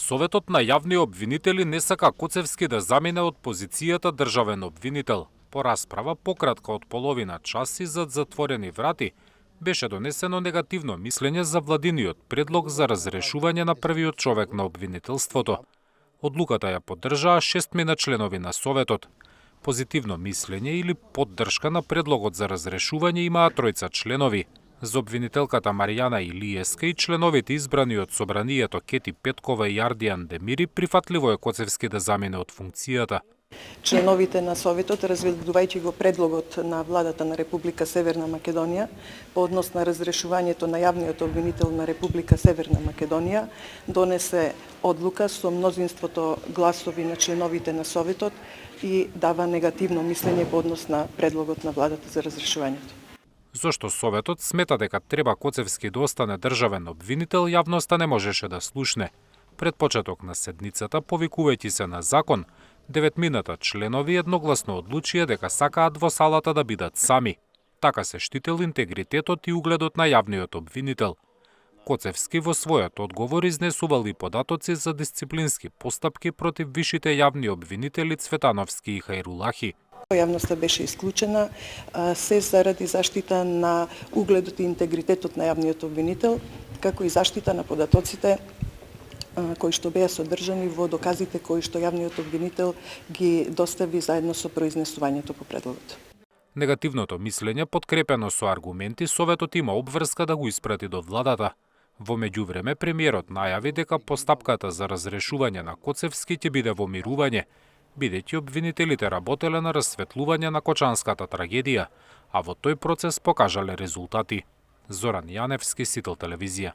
Советот на јавни обвинители не сака Коцевски да замине од позицијата државен обвинител. По расправа пократка од половина час и зад затворени врати беше донесено негативно мислење за владиниот предлог за разрешување на првиот човек на обвинителството. Одлуката ја поддржаа 6 членови на Советот. Позитивно мислење или поддршка на предлогот за разрешување имаа 3 членови. За обвинителката Маријана Илиеска и членовите избрани од собранието Кети Петкова и Ардијан Демири прифатливо е Коцевски да замине од функцијата. Членовите на Советот, разгледувајќи го предлогот на владата на Република Северна Македонија по однос на разрешувањето на јавниот обвинител на Република Северна Македонија, донесе одлука со мнозинството гласови на членовите на Советот и дава негативно мислење по однос на предлогот на владата за разрешувањето. Зошто Советот смета дека треба Коцевски да остане државен обвинител, јавноста не можеше да слушне. Пред почеток на седницата, повикувајќи се на закон, 9 членови едногласно одлучија дека сакаат во салата да бидат сами. Така се штител интегритетот и угледот на јавниот обвинител. Коцевски во својот одговор изнесувал и податоци за дисциплински постапки против вишите јавни обвинители Цветановски и Хајрулахи. Јавноста беше исклучена, се заради заштита на угледот и интегритетот на јавниот обвинител, како и заштита на податоците кои што беа содржани во доказите кои што јавниот обвинител ги достави заедно со произнесувањето по предлогот. Негативното мислење, подкрепено со аргументи, Советот има обврска да го испрати до владата. Во меѓувреме, премиерот најави дека постапката за разрешување на Коцевски ќе биде во мирување, бидејќи обвинителите работеле на расветлување на Кочанската трагедија, а во тој процес покажале резултати. Зоран Јаневски, Сител телевизија.